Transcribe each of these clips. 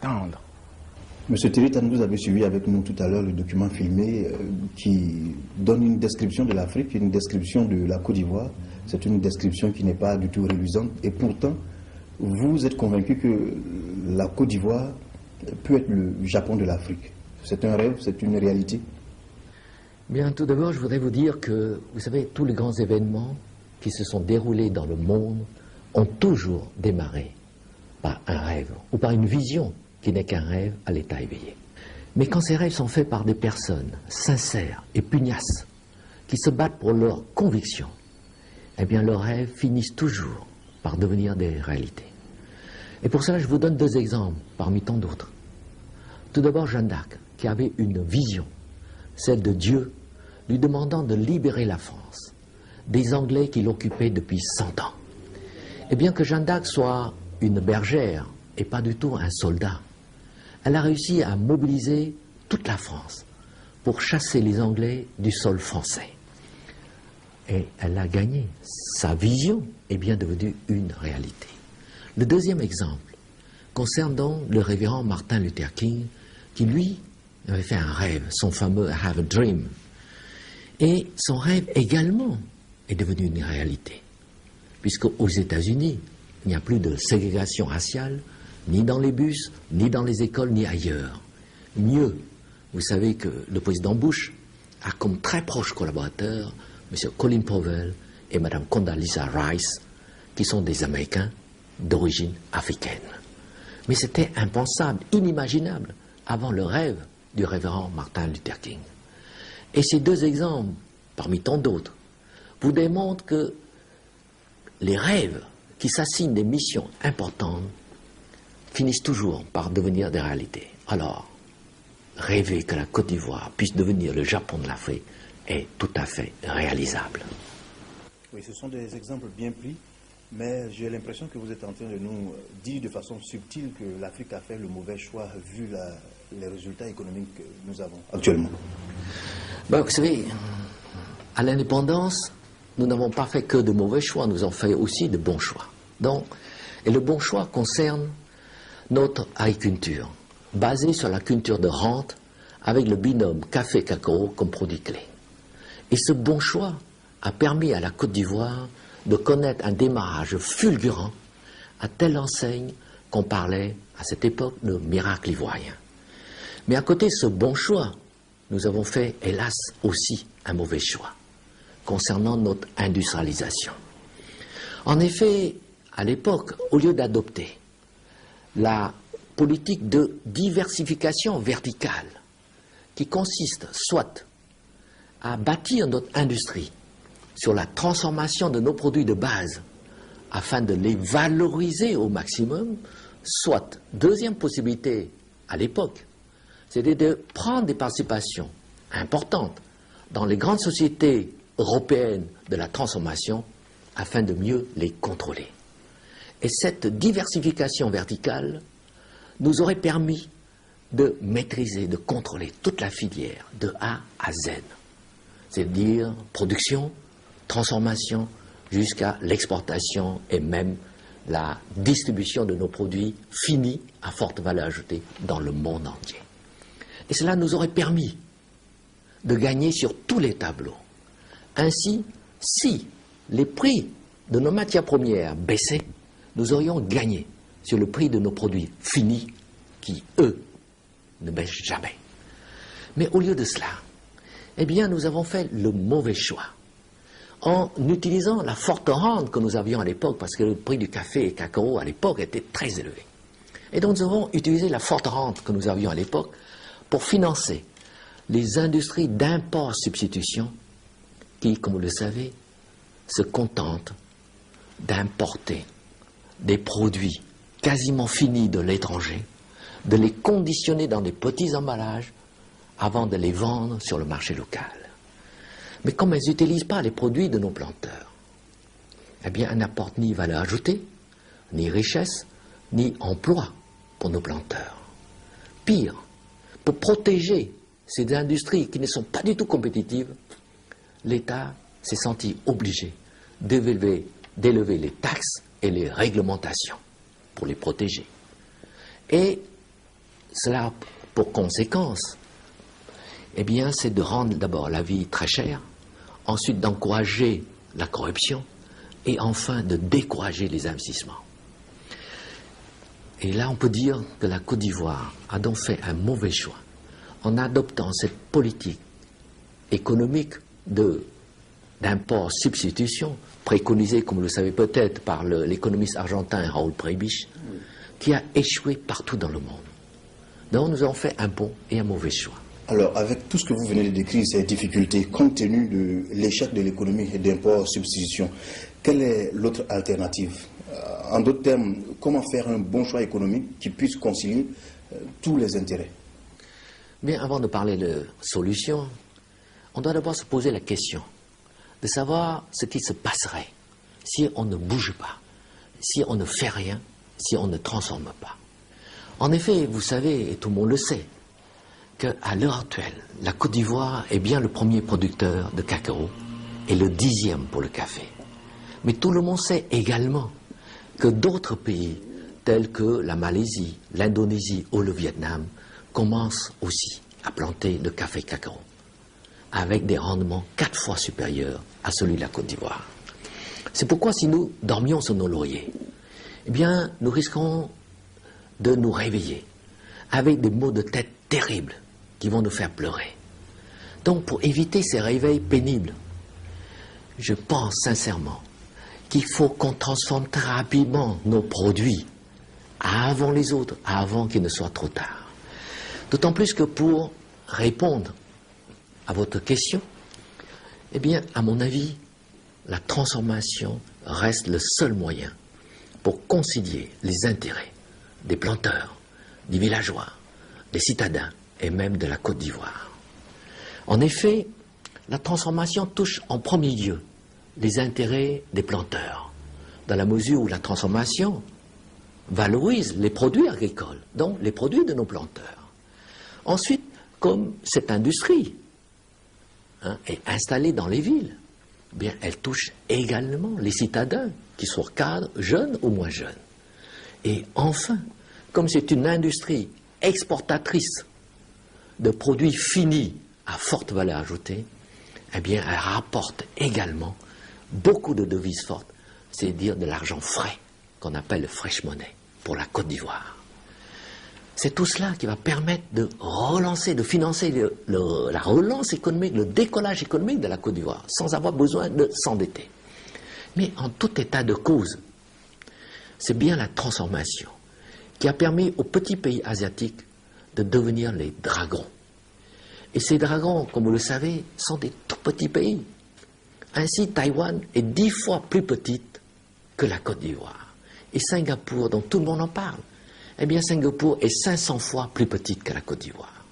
attendre. Monsieur Tiritan, vous avez suivi avec nous tout à l'heure le document filmé qui donne une description de l'Afrique, une description de la Côte d'Ivoire. C'est une description qui n'est pas du tout réluisante. Et pourtant, vous êtes convaincu que la Côte d'Ivoire peut être le Japon de l'Afrique. C'est un rêve, c'est une réalité? Bien, tout d'abord, je voudrais vous dire que, vous savez, tous les grands événements qui se sont déroulés dans le monde ont toujours démarré par un rêve ou par une vision qui n'est qu'un rêve à l'état éveillé. Mais quand ces rêves sont faits par des personnes sincères et pugnaces qui se battent pour leurs convictions, eh bien leurs rêves finissent toujours par devenir des réalités. Et pour cela, je vous donne deux exemples parmi tant d'autres. Tout d'abord, Jeanne d'Arc, qui avait une vision, celle de Dieu, lui demandant de libérer la France des Anglais qui l'occupaient depuis 100 ans. Et bien que Jeanne d'Arc soit une bergère et pas du tout un soldat, elle a réussi à mobiliser toute la France pour chasser les Anglais du sol français. Et elle a gagné. Sa vision est bien devenue une réalité. Le deuxième exemple concerne donc le révérend Martin Luther King, qui lui avait fait un rêve, son fameux I Have a Dream. Et son rêve également est devenu une réalité, puisque aux États-Unis, il n'y a plus de ségrégation raciale, ni dans les bus, ni dans les écoles, ni ailleurs. Mieux, vous savez que le président Bush a comme très proches collaborateurs M. Colin Powell et Mme Condoleezza Rice, qui sont des Américains d'origine africaine. Mais c'était impensable, inimaginable, avant le rêve du révérend Martin Luther King. Et ces deux exemples, parmi tant d'autres, vous démontrent que les rêves qui s'assignent des missions importantes finissent toujours par devenir des réalités. Alors, rêver que la Côte d'Ivoire puisse devenir le Japon de l'Afrique est tout à fait réalisable. Oui, ce sont des exemples bien pris, mais j'ai l'impression que vous êtes en train de nous dire de façon subtile que l'Afrique a fait le mauvais choix vu les résultats économiques que nous avons actuellement. Ben, vous savez, à l'indépendance, nous n'avons pas fait que de mauvais choix, nous avons fait aussi de bons choix. Donc, et le bon choix concerne notre agriculture, basée sur la culture de rente, avec le binôme café-cacao comme produit clé. Et ce bon choix a permis à la Côte d'Ivoire de connaître un démarrage fulgurant, à telle enseigne qu'on parlait à cette époque de miracle ivoirien. Mais à côté de ce bon choix, nous avons fait, hélas, aussi un mauvais choix concernant notre industrialisation. En effet, à l'époque, au lieu d'adopter la politique de diversification verticale qui consiste soit à bâtir notre industrie sur la transformation de nos produits de base afin de les valoriser au maximum, soit, deuxième possibilité à l'époque, c'était de prendre des participations importantes dans les grandes sociétés européennes de la transformation afin de mieux les contrôler. Et cette diversification verticale nous aurait permis de maîtriser, de contrôler toute la filière de A à Z. C'est-à-dire production, transformation, jusqu'à l'exportation et même la distribution de nos produits finis à forte valeur ajoutée dans le monde entier. Et cela nous aurait permis de gagner sur tous les tableaux. Ainsi, si les prix de nos matières premières baissaient, nous aurions gagné sur le prix de nos produits finis qui, eux, ne baissent jamais. Mais au lieu de cela, eh bien, nous avons fait le mauvais choix en utilisant la forte rente que nous avions à l'époque, parce que le prix du café et cacao à l'époque était très élevé. Et donc nous avons utilisé la forte rente que nous avions à l'époque pour financer les industries d'import-substitution qui, comme vous le savez, se contentent d'importer des produits quasiment finis de l'étranger, de les conditionner dans des petits emballages avant de les vendre sur le marché local. Mais comme elles n'utilisent pas les produits de nos planteurs, eh bien, elles n'apportent ni valeur ajoutée, ni richesse, ni emploi pour nos planteurs. Pire, pour protéger ces industries qui ne sont pas du tout compétitives, l'État s'est senti obligé d'élever les taxes et les réglementations pour les protéger. Et cela a pour conséquence, eh bien, c'est de rendre d'abord la vie très chère, ensuite d'encourager la corruption, et enfin de décourager les investissements. Et là, on peut dire que la Côte d'Ivoire a donc fait un mauvais choix en adoptant cette politique économique d'import-substitution, préconisée, comme vous le savez peut-être, par l'économiste argentin Raúl Prebisch, qui a échoué partout dans le monde. Donc nous avons fait un bon et un mauvais choix. Alors, avec tout ce que vous venez de décrire, ces difficultés, compte tenu de l'échec de l'économie et d'import-substitution, quelle est l'autre alternative? En d'autres termes, comment faire un bon choix économique qui puisse concilier tous les intérêts? Bien, avant de parler de solutions, on doit d'abord se poser la question de savoir ce qui se passerait si on ne bouge pas, si on ne fait rien, si on ne transforme pas. En effet, vous savez, et tout le monde le sait, qu'à l'heure actuelle, la Côte d'Ivoire est bien le premier producteur de cacao et le 10e pour le café. Mais tout le monde sait également que d'autres pays, tels que la Malaisie, l'Indonésie ou le Vietnam, commencent aussi à planter le café cacao, avec des rendements 4 fois supérieurs à celui de la Côte d'Ivoire. C'est pourquoi si nous dormions sur nos lauriers, eh bien, nous risquons de nous réveiller avec des maux de tête terribles qui vont nous faire pleurer. Donc, pour éviter ces réveils pénibles, je pense sincèrement qu'il faut qu'on transforme très rapidement nos produits avant les autres, avant qu'il ne soit trop tard. D'autant plus que pour répondre à votre question, eh bien, à mon avis, la transformation reste le seul moyen pour concilier les intérêts des planteurs, des villageois, des citadins et même de la Côte d'Ivoire. En effet, la transformation touche en premier lieu les intérêts des planteurs, dans la mesure où la transformation valorise les produits agricoles, donc les produits de nos planteurs. Ensuite, comme cette industrie est installée dans les villes, eh bien, elle touche également les citadins, qu'ils soient cadres, jeunes ou moins jeunes. Et enfin, comme c'est une industrie exportatrice de produits finis à forte valeur ajoutée, eh bien, elle rapporte également beaucoup de devises fortes, c'est-à-dire de l'argent frais, qu'on appelle le fresh money, pour la Côte d'Ivoire. C'est tout cela qui va permettre de relancer, de financer la relance économique, le décollage économique de la Côte d'Ivoire, sans avoir besoin de s'endetter. Mais en tout état de cause, c'est bien la transformation qui a permis aux petits pays asiatiques de devenir les dragons. Et ces dragons, comme vous le savez, sont des tout petits pays. Ainsi, Taïwan est 10 fois plus petite que la Côte d'Ivoire. Et Singapour, dont tout le monde en parle, eh bien, Singapour est 500 fois plus petite que la Côte d'Ivoire.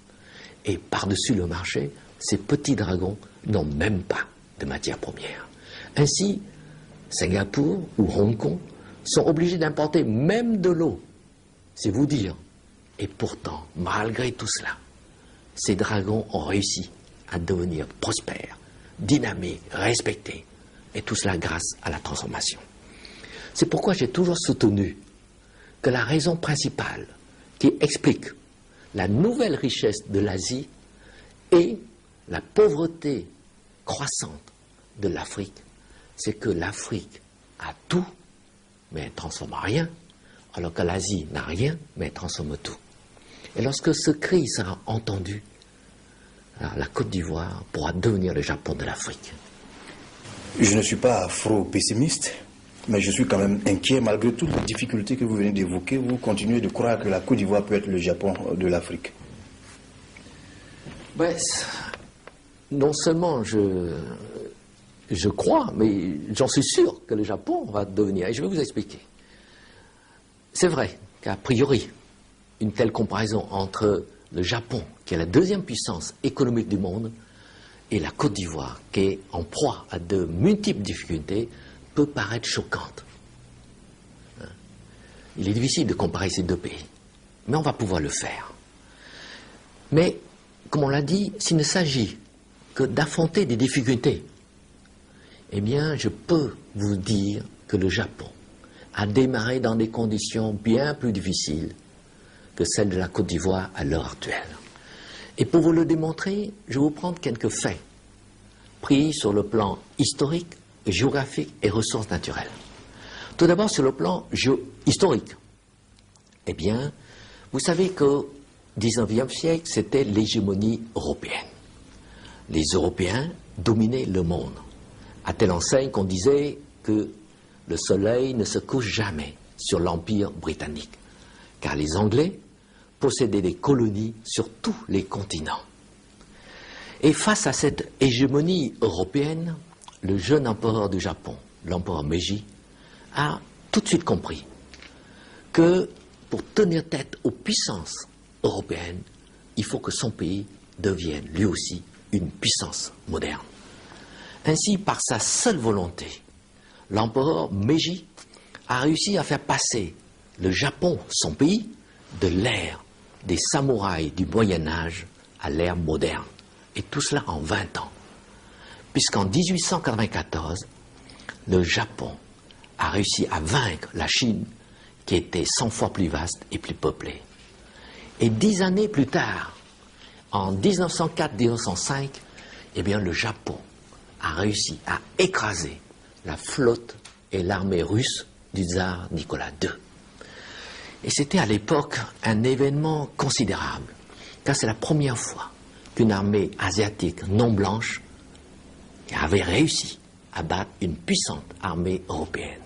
Et par-dessus le marché, ces petits dragons n'ont même pas de matières premières. Ainsi, Singapour ou Hong Kong sont obligés d'importer même de l'eau. C'est vous dire. Et pourtant, malgré tout cela, ces dragons ont réussi à devenir prospères, dynamiques, respectés. Et tout cela grâce à la transformation. C'est pourquoi j'ai toujours soutenu que la raison principale qui explique la nouvelle richesse de l'Asie et la pauvreté croissante de l'Afrique, c'est que l'Afrique a tout, mais elle ne transforme rien, alors que l'Asie n'a rien, mais elle transforme tout. Et lorsque ce cri sera entendu, alors la Côte d'Ivoire pourra devenir le Japon de l'Afrique. Je ne suis pas afro-pessimiste, mais je suis quand même inquiet. Malgré toutes les difficultés que vous venez d'évoquer, vous continuez de croire que la Côte d'Ivoire peut être le Japon de l'Afrique. Ben, non seulement je crois, mais j'en suis sûr que le Japon va devenir. Et je vais vous expliquer. C'est vrai qu'a priori, une telle comparaison entre le Japon, qui est la deuxième puissance économique du monde, et la Côte d'Ivoire, qui est en proie à de multiples difficultés, peut paraître choquante. Il est difficile de comparer ces deux pays, mais on va pouvoir le faire. Mais, comme on l'a dit, s'il ne s'agit que d'affronter des difficultés, eh bien, je peux vous dire que le Japon a démarré dans des conditions bien plus difficiles que celle de la Côte d'Ivoire à l'heure actuelle. Et pour vous le démontrer, je vais vous prendre quelques faits pris sur le plan historique, géographique et ressources naturelles. Tout d'abord sur le plan historique. Eh bien, vous savez qu'au XIXe siècle, c'était l'hégémonie européenne. Les Européens dominaient le monde, à telle enseigne qu'on disait que le soleil ne se couche jamais sur l'Empire britannique, car les Anglais possédaient des colonies sur tous les continents. Et face à cette hégémonie européenne, le jeune empereur du Japon, l'empereur Meiji, a tout de suite compris que pour tenir tête aux puissances européennes, il faut que son pays devienne lui aussi une puissance moderne. Ainsi, par sa seule volonté, l'empereur Meiji a réussi à faire passer le Japon, son pays, de l'ère des samouraïs du Moyen-Âge à l'ère moderne. Et tout cela en 20 ans. Puisqu'en 1894, le Japon a réussi à vaincre la Chine, qui était 100 fois plus vaste et plus peuplée. Et 10 années plus tard, en 1904-1905, eh bien le Japon a réussi à écraser la flotte et l'armée russe du tsar Nicolas II. Et c'était à l'époque un événement considérable, car c'est la première fois qu'une armée asiatique non blanche avait réussi à battre une puissante armée européenne,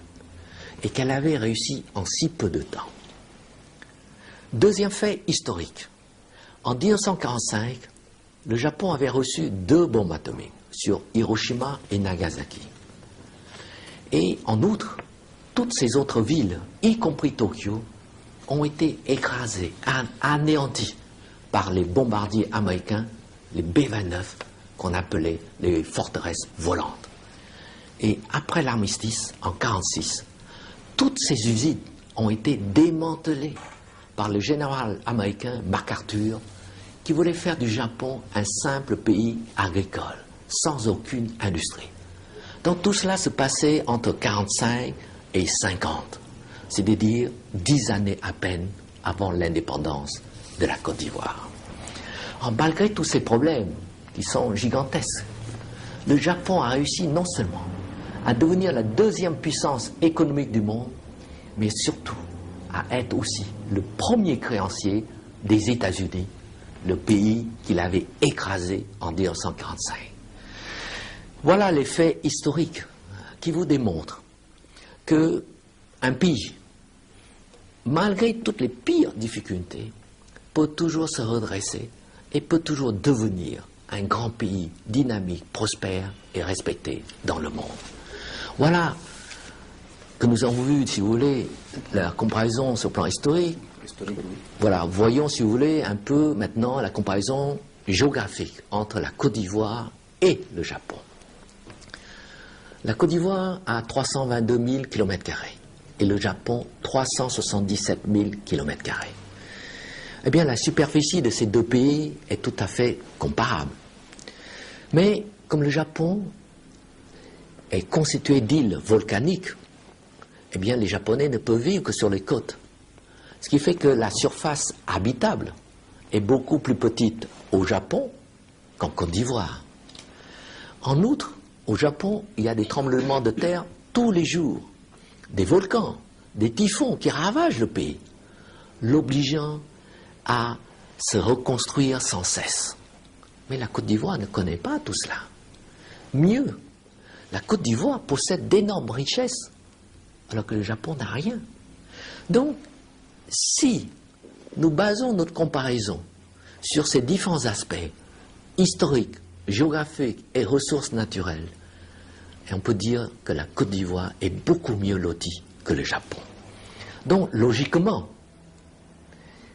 et qu'elle avait réussi en si peu de temps. Deuxième fait historique, en 1945, le Japon avait reçu 2 bombes atomiques sur Hiroshima et Nagasaki. Et en outre, toutes ces autres villes, y compris Tokyo, ont été écrasées, anéanties par les bombardiers américains, les B-29, qu'on appelait les forteresses volantes. Et après l'armistice, en 1946, toutes ces usines ont été démantelées par le général américain MacArthur, qui voulait faire du Japon un simple pays agricole, sans aucune industrie. Donc tout cela se passait entre 1945 et 1950, c'est-à-dire 10 années à peine avant l'indépendance de la Côte d'Ivoire. Malgré tous ces problèmes qui sont gigantesques, le Japon a réussi non seulement à devenir la 2e puissance économique du monde, mais surtout à être aussi le premier créancier des États-Unis, le pays qu'il avait écrasé en 1945. Voilà les faits historiques qui vous démontrent qu'un pays, malgré toutes les pires difficultés, peut toujours se redresser et peut toujours devenir un grand pays dynamique, prospère et respecté dans le monde. Voilà que nous avons vu, si vous voulez, la comparaison sur le plan historique. Voilà, voyons, si vous voulez, un peu maintenant la comparaison géographique entre la Côte d'Ivoire et le Japon. La Côte d'Ivoire a 322 000 km² et le Japon 377 000 km². Eh bien, la superficie de ces 2 pays est tout à fait comparable. Mais comme le Japon est constitué d'îles volcaniques, eh bien, les Japonais ne peuvent vivre que sur les côtes. Ce qui fait que la surface habitable est beaucoup plus petite au Japon qu'en Côte d'Ivoire. En outre, au Japon, il y a des tremblements de terre tous les jours, des volcans, des typhons qui ravagent le pays, l'obligeant à se reconstruire sans cesse. Mais la Côte d'Ivoire ne connaît pas tout cela. Mieux, la Côte d'Ivoire possède d'énormes richesses, alors que le Japon n'a rien. Donc, si nous basons notre comparaison sur ces différents aspects historiques, géographiques et ressources naturelles, et on peut dire que la Côte d'Ivoire est beaucoup mieux lotie que le Japon. Donc, logiquement,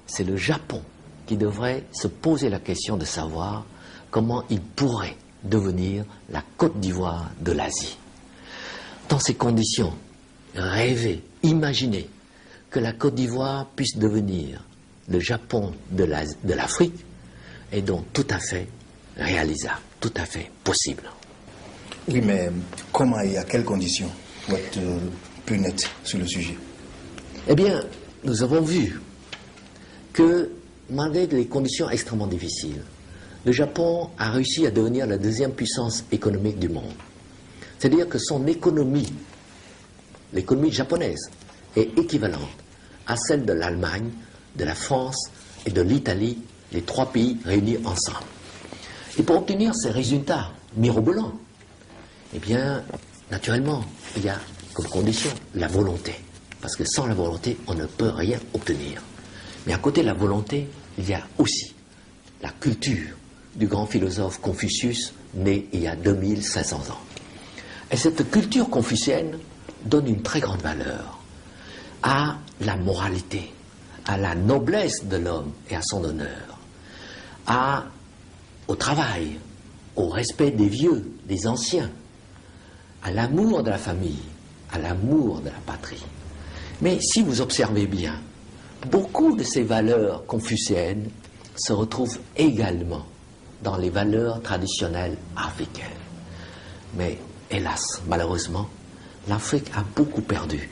c'est le Japon qui devrait se poser la question de savoir comment il pourrait devenir la Côte d'Ivoire de l'Asie. Dans ces conditions, rêver, imaginer que la Côte d'Ivoire puisse devenir le Japon de l'Afrique est donc tout à fait réalisable, tout à fait possible. Oui, mais comment et à quelles conditions pour être plus net sur le sujet? Eh bien, nous avons vu que malgré les conditions extrêmement difficiles, le Japon a réussi à devenir la deuxième puissance économique du monde. C'est-à-dire que son économie, l'économie japonaise, est équivalente à celle de l'Allemagne, de la France et de l'Italie, les trois pays réunis ensemble. Et pour obtenir ces résultats mirobolants, eh bien, naturellement, il y a comme condition la volonté. Parce que sans la volonté, on ne peut rien obtenir. Mais à côté de la volonté, il y a aussi la culture du grand philosophe Confucius, né il y a 2500 ans. Et cette culture confucienne donne une très grande valeur à la moralité, à la noblesse de l'homme et à son honneur, au travail, au respect des vieux, des anciens, à l'amour de la famille, à l'amour de la patrie. Mais si vous observez bien, beaucoup de ces valeurs confucéennes se retrouvent également dans les valeurs traditionnelles africaines. Mais hélas, malheureusement, l'Afrique a beaucoup perdu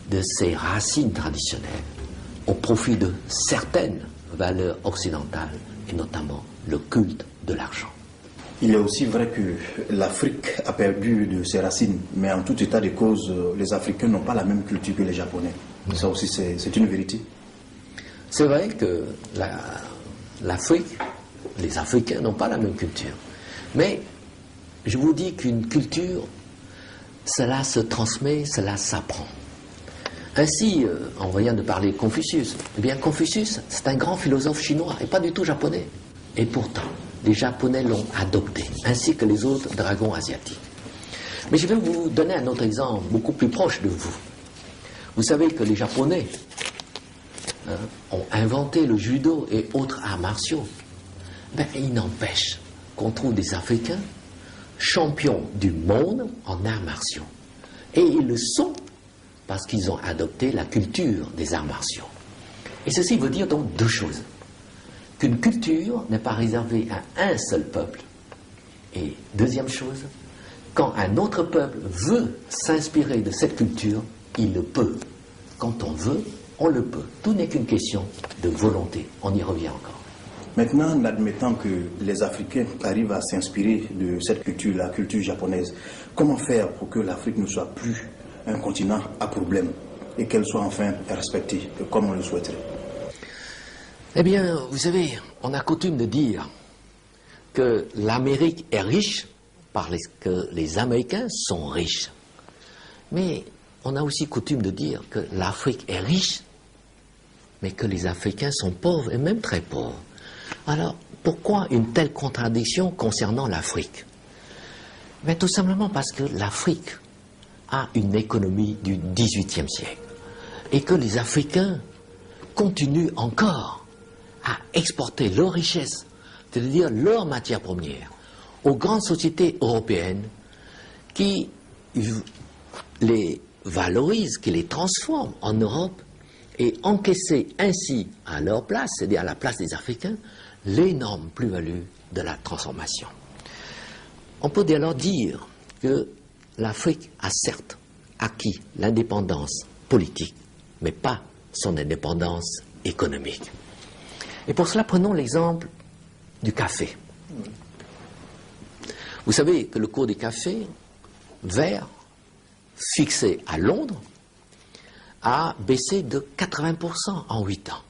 de ses racines traditionnelles au profit de certaines valeurs occidentales, et notamment le culte de l'argent. Il est aussi vrai que l'Afrique a perdu de ses racines, mais en tout état de cause, les Africains n'ont pas la même culture que les Japonais. Ça aussi, c'est une vérité. C'est vrai que l'Afrique, les Africains n'ont pas la même culture. Mais je vous dis qu'une culture, cela se transmet, cela s'apprend. Ainsi, en voyant de parler de Confucius, eh bien Confucius, c'est un grand philosophe chinois et pas du tout japonais. Et pourtant, les Japonais l'ont adopté, ainsi que les autres dragons asiatiques. Mais je vais vous donner un autre exemple, beaucoup plus proche de vous. Vous savez que les Japonais ont inventé le judo et autres arts martiaux. Ben, il n'empêche qu'on trouve des Africains champions du monde en arts martiaux. Et ils le sont parce qu'ils ont adopté la culture des arts martiaux. Et ceci veut dire donc deux choses. Qu'une culture n'est pas réservée à un seul peuple. Et deuxième chose, quand un autre peuple veut s'inspirer de cette culture, il le peut. Quand on veut, on le peut. Tout n'est qu'une question de volonté. On y revient encore. Maintenant, en admettant que les Africains arrivent à s'inspirer de cette culture, la culture japonaise, comment faire pour que l'Afrique ne soit plus un continent à problème et qu'elle soit enfin respectée comme on le souhaiterait? Eh bien, vous savez, on a coutume de dire que l'Amérique est riche parce que les Américains sont riches. Mais on a aussi coutume de dire que l'Afrique est riche, mais que les Africains sont pauvres, et même très pauvres. Alors, pourquoi une telle contradiction concernant l'Afrique? Mais tout simplement parce que l'Afrique a une économie du XVIIIe siècle, et que les Africains continuent encore à exporter leurs richesses, c'est-à-dire leurs matières premières, aux grandes sociétés européennes qui les valorisent, qui les transforment en Europe et encaisser ainsi à leur place, c'est-à-dire à la place des Africains, l'énorme plus-value de la transformation. On peut alors dire que l'Afrique a certes acquis l'indépendance politique, mais pas son indépendance économique. Et pour cela, prenons l'exemple du café. Vous savez que le cours du café vert, fixé à Londres, a baissé de 80% en 8 ans.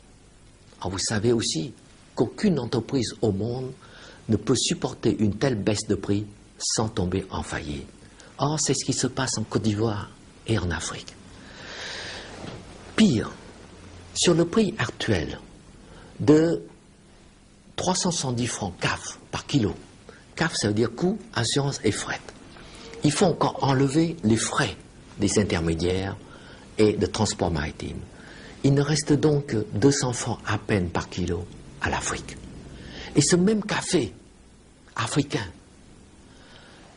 Alors vous savez aussi qu'aucune entreprise au monde ne peut supporter une telle baisse de prix sans tomber en faillite. Or, c'est ce qui se passe en Côte d'Ivoire et en Afrique. Pire, sur le prix actuel de 370 francs CAF par kilo, CAF ça veut dire coût, assurance et fret, il faut encore enlever les frais des intermédiaires et de transport maritime. Il ne reste donc que 200 francs à peine par kilo à l'Afrique. Et ce même café africain,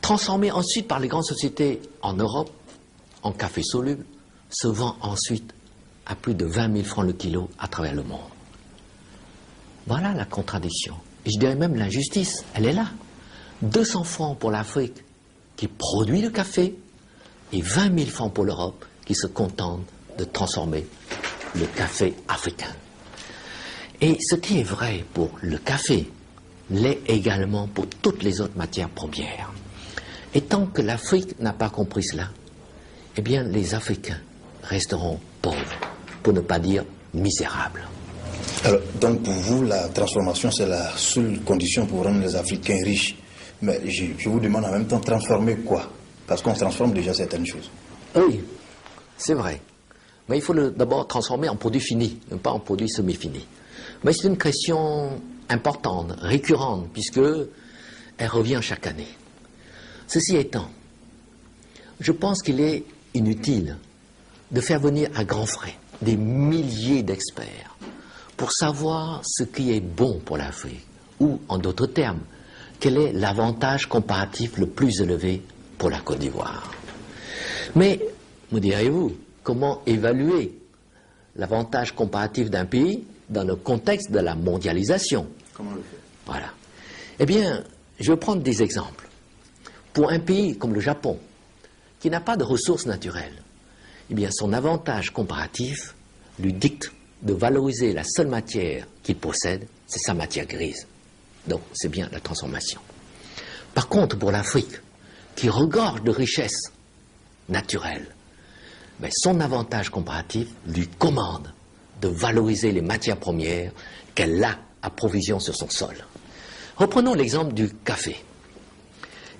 transformé ensuite par les grandes sociétés en Europe, en café soluble, se vend ensuite à plus de 20 000 francs le kilo à travers le monde. Voilà la contradiction. Et je dirais même l'injustice, elle est là. 200 francs pour l'Afrique qui produit le café et 20 000 francs pour l'Europe qui se contente de transformer le café africain. Et ce qui est vrai pour le café l'est également pour toutes les autres matières premières. Et tant que l'Afrique n'a pas compris cela, eh bien les Africains resteront pauvres, pour ne pas dire misérables. Alors, donc pour vous, la transformation, c'est la seule condition pour rendre les Africains riches. Mais je vous demande en même temps, transformer quoi? Parce qu'on transforme déjà certaines choses. Oui, c'est vrai. Mais il faut d'abord transformer en produit fini, pas en produit semi-fini. Mais c'est une question importante, récurrente, puisque elle revient chaque année. Ceci étant, je pense qu'il est inutile de faire venir à grands frais des milliers d'experts pour savoir ce qui est bon pour l'Afrique, ou, en d'autres termes, quel est l'avantage comparatif le plus élevé pour la Côte d'Ivoire. Mais, me direz-vous, comment évaluer l'avantage comparatif d'un pays dans le contexte de la mondialisation? Comment le faire? Voilà. Eh bien, je vais prendre des exemples. Pour un pays comme le Japon, qui n'a pas de ressources naturelles, eh bien, son avantage comparatif lui dicte de valoriser la seule matière qu'il possède, c'est sa matière grise. Donc, c'est bien la transformation. Par contre, pour l'Afrique, qui regorge de richesses naturelles, mais son avantage comparatif lui commande de valoriser les matières premières qu'elle a à provision sur son sol. Reprenons l'exemple du café.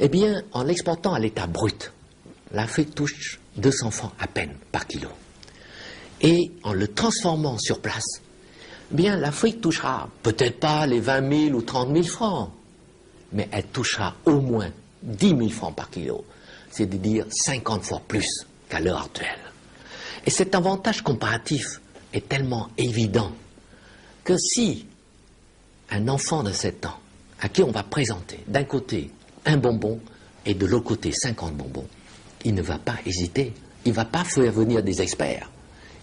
Eh bien, en l'exportant à l'état brut, l'Afrique touche 200 francs à peine par kilo. Et en le transformant sur place, eh bien, l'Afrique touchera peut-être pas les 20 000 ou 30 000 francs, mais elle touchera au moins 10 000 francs par kilo, c'est-à-dire 50 fois plus qu'à l'heure actuelle. Et cet avantage comparatif est tellement évident que si un enfant de 7 ans, à qui on va présenter d'un côté un bonbon et de l'autre côté 50 bonbons, il ne va pas hésiter, il ne va pas faire venir des experts,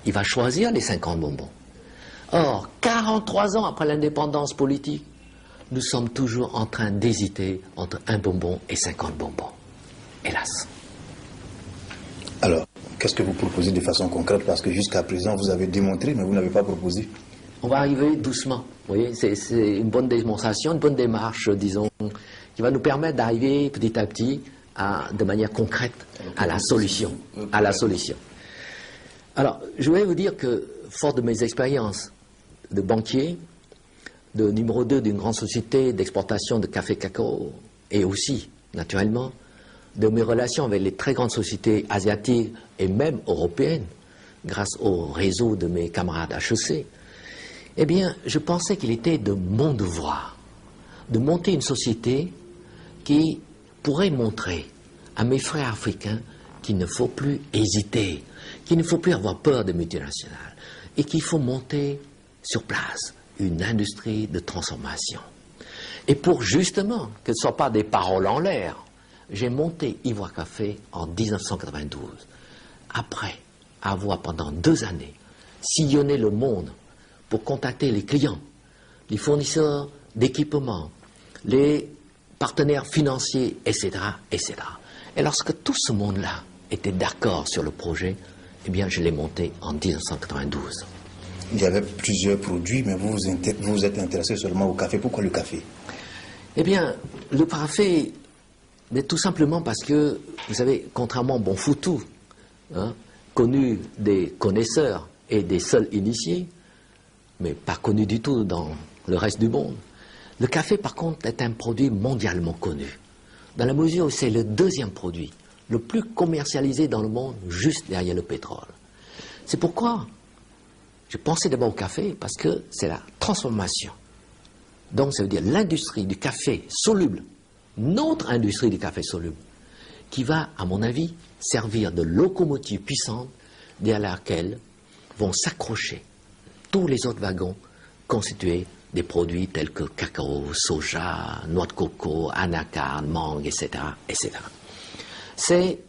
il va choisir les 50 bonbons. Or, 43 ans après l'indépendance politique, nous sommes toujours en train d'hésiter entre un bonbon et 50 bonbons. Hélas. Alors, qu'est-ce que vous proposez de façon concrète? Parce que jusqu'à présent, vous avez démontré, mais vous n'avez pas proposé. On va arriver doucement. Vous voyez, c'est une bonne démonstration, une bonne démarche, disons, qui va nous permettre d'arriver petit à petit de manière concrète à la solution. Alors, je voulais vous dire que, fort de mes expériences de banquier, de numéro 2 d'une grande société d'exportation de café cacao, et aussi, naturellement, de mes relations avec les très grandes sociétés asiatiques et même européennes, grâce au réseau de mes camarades HEC, eh bien, je pensais qu'il était de mon devoir de monter une société qui pourrait montrer à mes frères africains qu'il ne faut plus hésiter, qu'il ne faut plus avoir peur des multinationales et qu'il faut monter sur place une industrie de transformation. Et pour justement que ce ne soit pas des paroles en l'air, j'ai monté Ivoire Café en 1992, après avoir pendant 2 années sillonné le monde pour contacter les clients, les fournisseurs d'équipements, les partenaires financiers, etc., etc. Et lorsque tout ce monde-là était d'accord sur le projet, eh bien, je l'ai monté en 1992. Il y avait plusieurs produits, mais vous vous êtes intéressé seulement au café. Pourquoi le café? Eh bien, le café, mais tout simplement parce que, vous savez, contrairement à Bonfoutou, connu des connaisseurs et des seuls initiés, mais pas connu du tout dans le reste du monde, le café, par contre, est un produit mondialement connu, dans la mesure où c'est le 2e produit le plus commercialisé dans le monde, juste derrière le pétrole. C'est pourquoi je pensais d'abord au café, parce que c'est la transformation. Donc, ça veut dire l'industrie du café soluble, notre industrie du café soluble, qui va, à mon avis, servir de locomotive puissante derrière laquelle vont s'accrocher tous les autres wagons constitués des produits tels que cacao, soja, noix de coco, anacarde, mangue, etc., etc. C'est,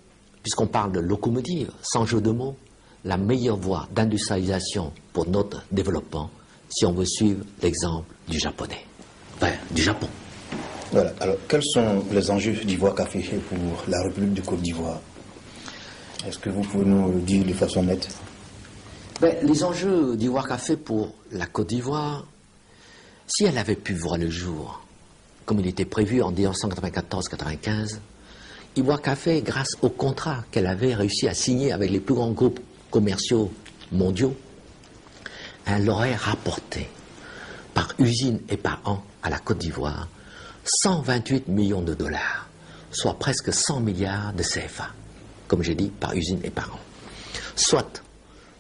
puisqu'on parle de locomotive, sans jeu de mots, la meilleure voie d'industrialisation pour notre développement, si on veut suivre l'exemple du japonais, enfin, du Japon. Voilà. Alors, quels sont les enjeux d'Ivoire Café pour la République de Côte d'Ivoire? Est-ce que vous pouvez nous le dire de façon nette? Les enjeux d'Ivoire Café pour la Côte d'Ivoire si elle avait pu voir le jour, comme il était prévu en 1994-95, Ivoire Café, grâce au contrat qu'elle avait réussi à signer avec les plus grands groupes commerciaux mondiaux, elle aurait rapporté par usine et par an à la Côte d'Ivoire 128 millions de dollars, soit presque 100 milliards de CFA, comme j'ai dit, par usine et par an. Soit,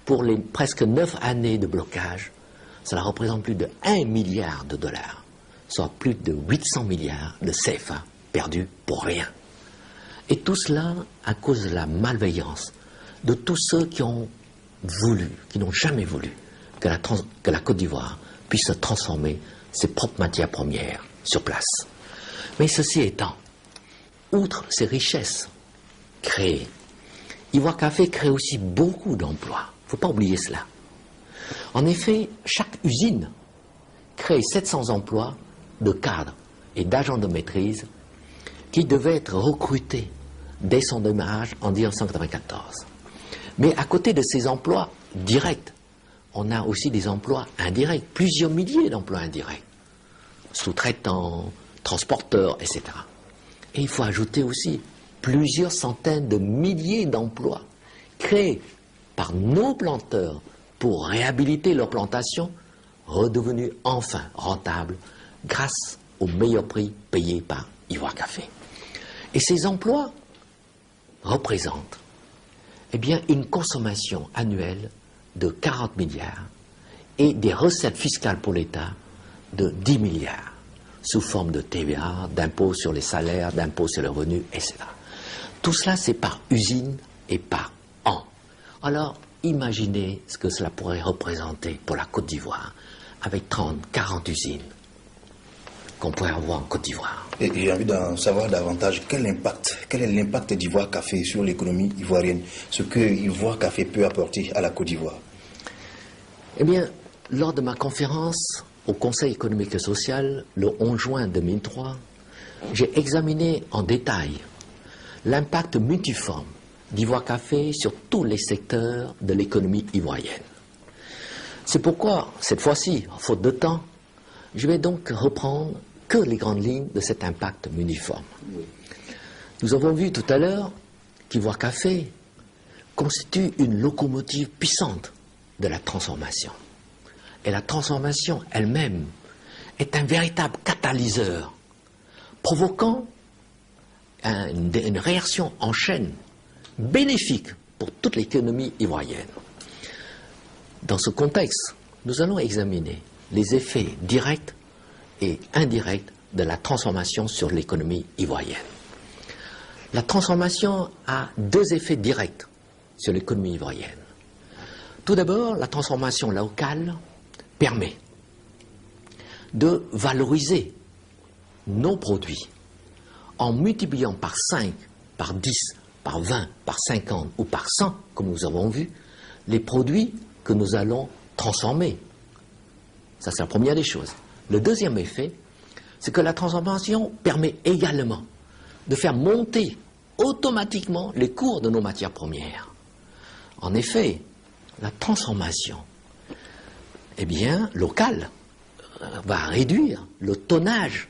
pour les presque 9 années de blocage, cela représente plus de 1 milliard de dollars, soit plus de 800 milliards de CFA perdus pour rien. Et tout cela à cause de la malveillance de tous ceux qui ont voulu, qui n'ont jamais voulu que la Côte d'Ivoire puisse transformer ses propres matières premières sur place. Mais ceci étant, outre ces richesses créées, Ivoire Café crée aussi beaucoup d'emplois. Il ne faut pas oublier cela. En effet, chaque usine crée 700 emplois de cadres et d'agents de maîtrise qui devaient être recrutés dès son démarrage en 1994. Mais à côté de ces emplois directs, on a aussi des emplois indirects, plusieurs milliers d'emplois indirects, sous-traitants, transporteurs, etc. Et il faut ajouter aussi plusieurs centaines de milliers d'emplois créés par nos planteurs pour réhabiliter leurs plantations, redevenues enfin rentables grâce aux meilleurs prix payés par Ivoire Café. Et ces emplois représentent une consommation annuelle de 40 milliards et des recettes fiscales pour l'État de 10 milliards, sous forme de TVA, d'impôts sur les salaires, d'impôts sur les revenus, etc. Tout cela, c'est par usine et par an. Alors, imaginez ce que cela pourrait représenter pour la Côte d'Ivoire, avec 30, 40 usines qu'on pourrait avoir en Côte d'Ivoire. Et j'ai envie d'en savoir davantage. Quel est l'impact d'Ivoire Café sur l'économie ivoirienne? Ce que Ivoire Café peut apporter à la Côte d'Ivoire? Eh bien, lors de ma conférence au Conseil économique et social, le 11 juin 2003, j'ai examiné en détail l'impact multiforme d'Ivoire Café sur tous les secteurs de l'économie ivoirienne. C'est pourquoi, cette fois-ci, faute de temps, je vais donc reprendre que les grandes lignes de cet impact multiforme. Nous avons vu tout à l'heure qu'Ivoire Café constitue une locomotive puissante de la transformation. Et la transformation elle-même est un véritable catalyseur, provoquant une réaction en chaîne bénéfique pour toute l'économie ivoirienne. Dans ce contexte, nous allons examiner les effets directs et indirects de la transformation sur l'économie ivoirienne. La transformation a deux effets directs sur l'économie ivoirienne. Tout d'abord, la transformation locale permet de valoriser nos produits en multipliant par 5, par 10, par 20, par 50 ou par 100, comme nous avons vu, les produits que nous allons transformer. Ça, c'est la première des choses. Le deuxième effet, c'est que la transformation permet également de faire monter automatiquement les cours de nos matières premières. En effet, la transformation locale va réduire le tonnage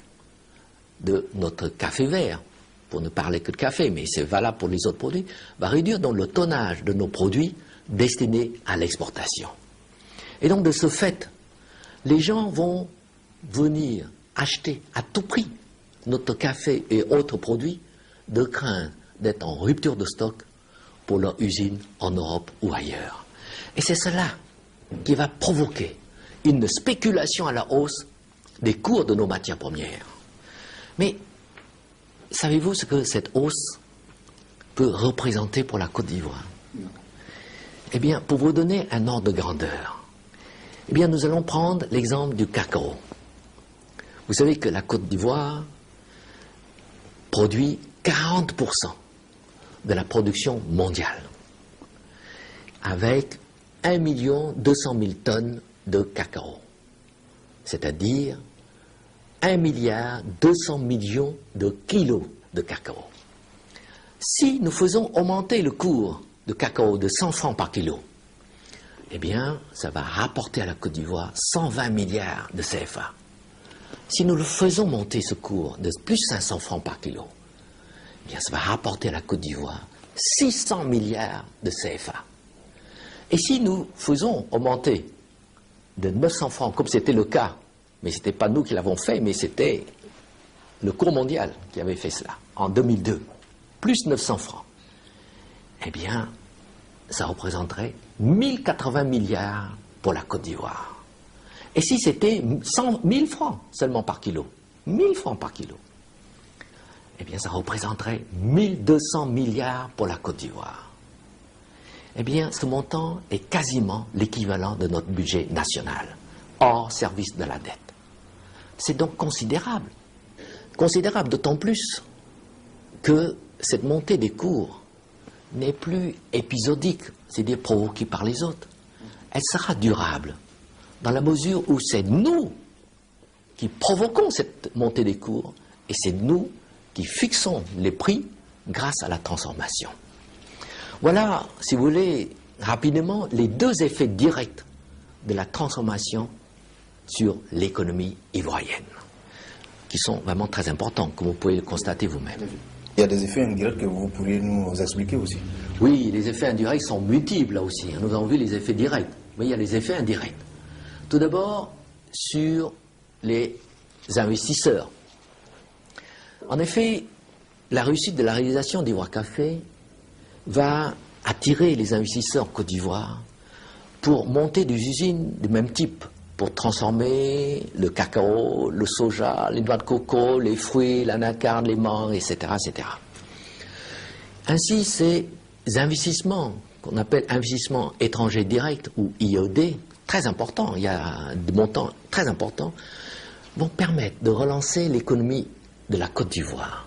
de notre café vert, pour ne parler que de café, mais c'est valable pour les autres produits, va réduire donc le tonnage de nos produits destinés à l'exportation. Et donc de ce fait, les gens vont venir acheter à tout prix notre café et autres produits de crainte d'être en rupture de stock pour leur usine en Europe ou ailleurs. Et c'est cela qui va provoquer une spéculation à la hausse des cours de nos matières premières. Mais savez-vous ce que cette hausse peut représenter pour la Côte d'Ivoire? Eh bien, pour vous donner un ordre de grandeur, nous allons prendre l'exemple du cacao. Vous savez que la Côte d'Ivoire produit 40% de la production mondiale, avec 1 200 000 tonnes de cacao, c'est-à-dire 1 200 millions de kilos de cacao. Si nous faisons augmenter le cours de cacao de 100 francs par kilo, ça va rapporter à la Côte d'Ivoire 120 milliards de CFA. si nous le faisons monter ce cours de plus 500 francs par kilo, eh bien ça va rapporter à la Côte d'Ivoire 600 milliards de CFA. Et si nous faisons augmenter de 900 francs, comme c'était le cas, mais ce n'était pas nous qui l'avons fait, mais c'était le cours mondial qui avait fait cela, en 2002, plus 900 francs, eh bien, ça représenterait 1080 milliards pour la Côte d'Ivoire. Et si c'était 1000 francs seulement par kilo, 1000 francs par kilo, eh bien, ça représenterait 1200 milliards pour la Côte d'Ivoire. Eh bien, ce montant est quasiment l'équivalent de notre budget national, hors service de la dette. C'est donc considérable. Considérable d'autant plus que cette montée des cours n'est plus épisodique, c'est-à-dire provoquée par les autres. Elle sera durable, dans la mesure où c'est nous qui provoquons cette montée des cours et c'est nous qui fixons les prix grâce à la transformation. Voilà, si vous voulez, rapidement, les deux effets directs de la transformation sur l'économie ivoirienne, qui sont vraiment très importants, comme vous pouvez le constater vous-même. Il y a des effets indirects que vous pourriez nous expliquer aussi. Oui, les effets indirects sont multiples là aussi. Nous avons vu les effets directs, mais il y a les effets indirects. Tout d'abord, sur les investisseurs. En effet, la réussite de la réalisation d'Ivoire Café va attirer les investisseurs en Côte d'Ivoire pour monter des usines du même type, pour transformer le cacao, le soja, les noix de coco, les fruits, l'anacarde, les mangues, etc., etc. Ainsi, ces investissements, qu'on appelle investissements étrangers directs ou IED, très importants, il y a des montants très importants, vont permettre de relancer l'économie de la Côte d'Ivoire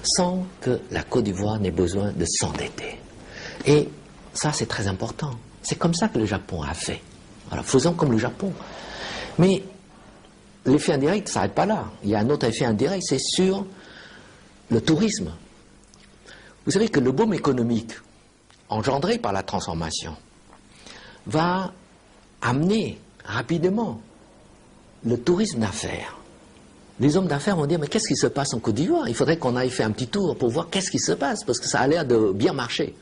sans que la Côte d'Ivoire n'ait besoin de s'endetter. Et ça, c'est très important. C'est comme ça que le Japon a fait. Alors, faisons comme le Japon. Mais l'effet indirect ne s'arrête pas là. Il y a un autre effet indirect, c'est sur le tourisme. Vous savez que le boom économique engendré par la transformation va amener rapidement le tourisme d'affaires. Les hommes d'affaires vont dire, mais qu'est-ce qui se passe en Côte d'Ivoire? Il faudrait qu'on aille faire un petit tour pour voir qu'est-ce qui se passe, parce que ça a l'air de bien marcher.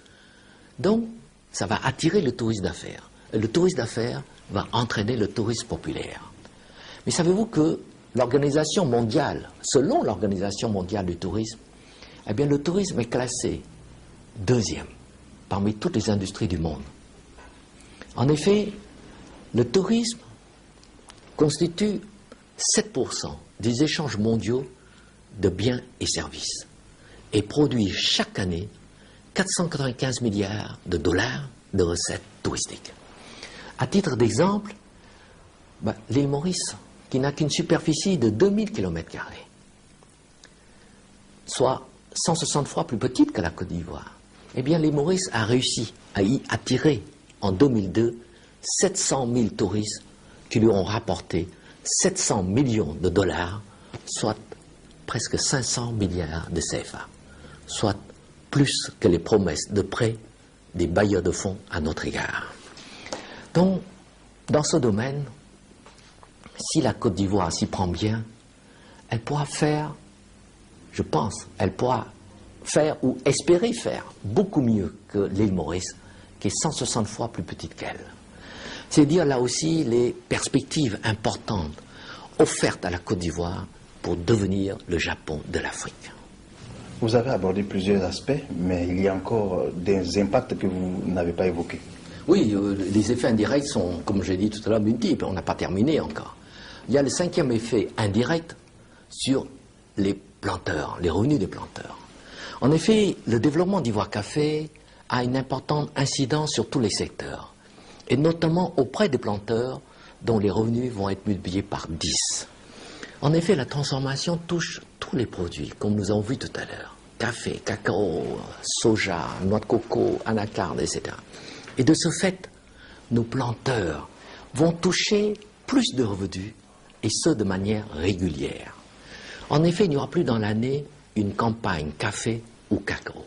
Donc, ça va attirer le tourisme d'affaires. Et le tourisme d'affaires va entraîner le tourisme populaire. Mais savez-vous que l'organisation mondiale, selon l'Organisation mondiale du tourisme, eh bien le tourisme est classé deuxième parmi toutes les industries du monde. En effet, le tourisme constitue 7% des échanges mondiaux de biens et services et produit chaque année 495 milliards de dollars de recettes touristiques. À titre d'exemple, l'île Maurice, qui n'a qu'une superficie de 2000 km², soit 160 fois plus petite que la Côte d'Ivoire, eh bien l'île Maurice a réussi à y attirer en 2002 700 000 touristes qui lui ont rapporté 700 millions de dollars, soit presque 500 milliards de CFA, soit plus que les promesses de prêts des bailleurs de fonds à notre égard. Donc, dans ce domaine, si la Côte d'Ivoire s'y prend bien, elle pourra faire, je pense, elle pourra faire ou espérer faire beaucoup mieux que l'île Maurice, qui est 160 fois plus petite qu'elle. C'est dire là aussi les perspectives importantes offertes à la Côte d'Ivoire pour devenir le Japon de l'Afrique. Vous avez abordé plusieurs aspects, mais il y a encore des impacts que vous n'avez pas évoqués. Oui, les effets indirects sont, comme j'ai dit tout à l'heure, multiples. On n'a pas terminé encore. Il y a le cinquième effet indirect sur les planteurs, les revenus des planteurs. En effet, le développement d'Ivoire Café a une importante incidence sur tous les secteurs, et notamment auprès des planteurs dont les revenus vont être multipliés par 10. En effet, la transformation touche tous les produits, comme nous avons vu tout à l'heure. Café, cacao, soja, noix de coco, anacarde, etc. Et de ce fait, nos planteurs vont toucher plus de revenus, et ce de manière régulière. En effet, il n'y aura plus dans l'année une campagne café ou cacao,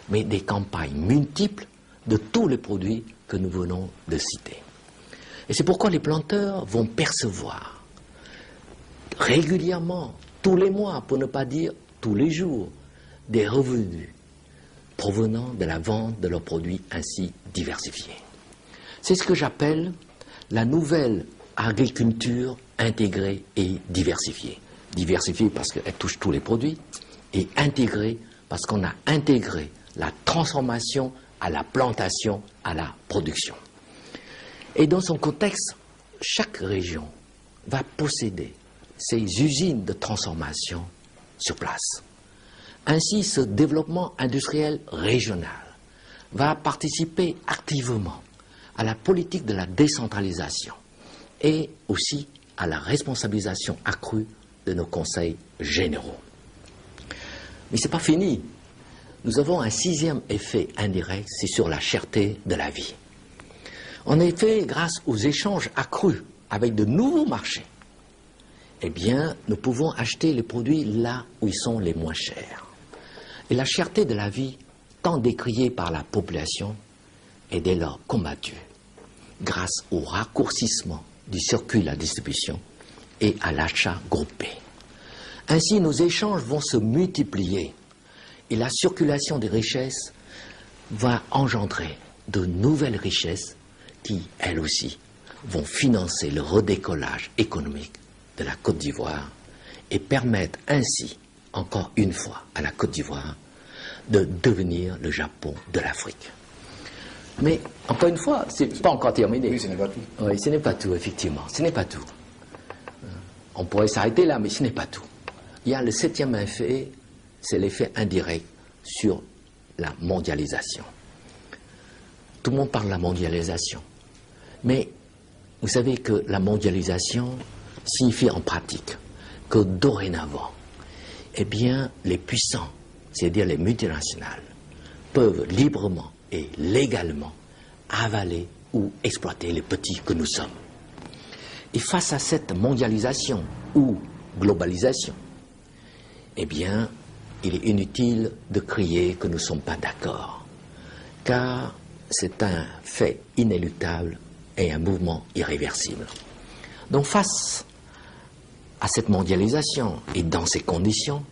mais des campagnes multiples de tous les produits que nous venons de citer. Et c'est pourquoi les planteurs vont percevoir régulièrement, tous les mois, pour ne pas dire tous les jours, des revenus provenant de la vente de leurs produits ainsi diversifiés. C'est ce que j'appelle la nouvelle agriculture intégrée et diversifiée. Diversifiée parce qu'elle touche tous les produits, et intégrée parce qu'on a intégré la transformation à la plantation, à la production. Et dans son contexte, chaque région va posséder ses usines de transformation sur place. Ainsi, ce développement industriel régional va participer activement à la politique de la décentralisation et aussi à la responsabilisation accrue de nos conseils généraux. Mais ce n'est pas fini. Nous avons un sixième effet indirect, c'est sur la cherté de la vie. En effet, grâce aux échanges accrus avec de nouveaux marchés, eh bien, nous pouvons acheter les produits là où ils sont les moins chers. Et la cherté de la vie, tant décriée par la population, est dès lors combattue grâce au raccourcissement du circuit de la distribution et à l'achat groupé. Ainsi, nos échanges vont se multiplier et la circulation des richesses va engendrer de nouvelles richesses qui, elles aussi, vont financer le redécollage économique de la Côte d'Ivoire et permettre ainsi, encore une fois, à la Côte d'Ivoire de devenir le Japon de l'Afrique. Mais, encore une fois, ce n'est pas encore terminé. Oui, ce n'est pas tout. Oui, ce n'est pas tout, effectivement. Ce n'est pas tout. On pourrait s'arrêter là, mais ce n'est pas tout. Il y a le septième effet, c'est l'effet indirect sur la mondialisation. Tout le monde parle de la mondialisation. Mais vous savez que la mondialisation signifie en pratique que dorénavant, eh bien, les puissants, c'est-à-dire les multinationales, peuvent librement et légalement avaler ou exploiter les petits que nous sommes. Et face à cette mondialisation ou globalisation, eh bien, il est inutile de crier que nous ne sommes pas d'accord, car c'est un fait inéluctable et un mouvement irréversible. Donc face à cette mondialisation et dans ces conditions,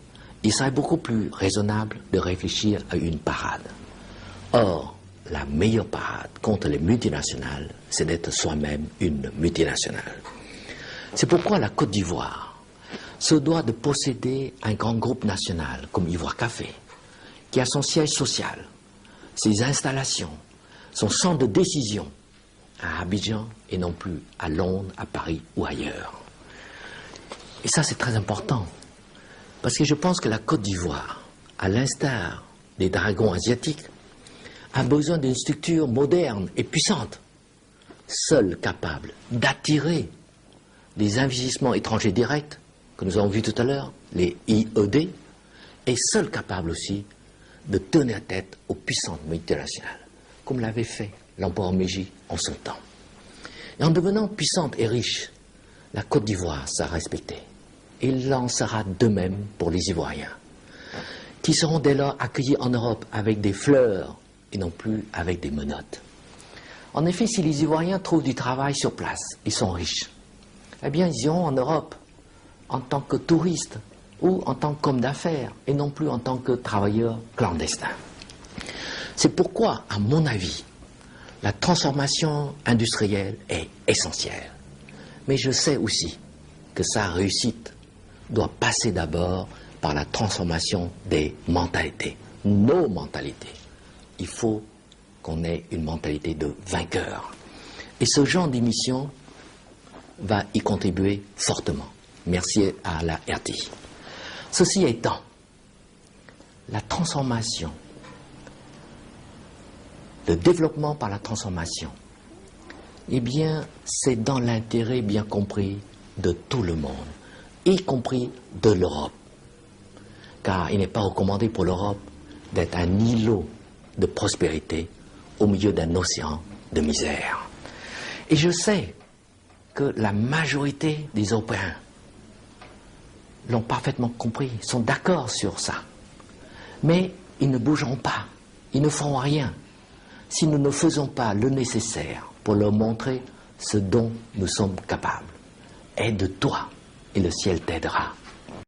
il serait beaucoup plus raisonnable de réfléchir à une parade. Or, la meilleure parade contre les multinationales, c'est d'être soi-même une multinationale. C'est pourquoi la Côte d'Ivoire se doit de posséder un grand groupe national comme Ivoire Café, qui a son siège social, ses installations, son centre de décision à Abidjan et non plus à Londres, à Paris ou ailleurs. Et ça, c'est très important, parce que je pense que la Côte d'Ivoire, à l'instar des dragons asiatiques, a besoin d'une structure moderne et puissante, seule capable d'attirer les investissements étrangers directs, que nous avons vus tout à l'heure, les IED, et seule capable aussi de tenir tête aux puissantes multinationales, comme l'avait fait l'empereur Meiji en son temps. Et en devenant puissante et riche, la Côte d'Ivoire sera respectée. Et il en sera de même pour les Ivoiriens, qui seront dès lors accueillis en Europe avec des fleurs et non plus avec des menottes. En effet, si les Ivoiriens trouvent du travail sur place, ils sont riches, eh bien ils iront en Europe en tant que touristes ou en tant qu'hommes d'affaires et non plus en tant que travailleurs clandestins. C'est pourquoi, à mon avis, la transformation industrielle est essentielle. Mais je sais aussi que sa réussite doit passer d'abord par la transformation des mentalités, nos mentalités. Il faut qu'on ait une mentalité de vainqueur. Et ce genre d'émission va y contribuer fortement. Merci à la RTI. Ceci étant, la transformation, le développement par la transformation, eh bien, c'est dans l'intérêt bien compris de tout le monde, y compris de l'Europe. Car il n'est pas recommandé pour l'Europe d'être un îlot de prospérité au milieu d'un océan de misère. Et je sais que la majorité des Européens l'ont parfaitement compris, sont d'accord sur ça. Mais ils ne bougeront pas, ils ne feront rien si nous ne faisons pas le nécessaire pour leur montrer ce dont nous sommes capables. Aide-toi, et le ciel t'aidera.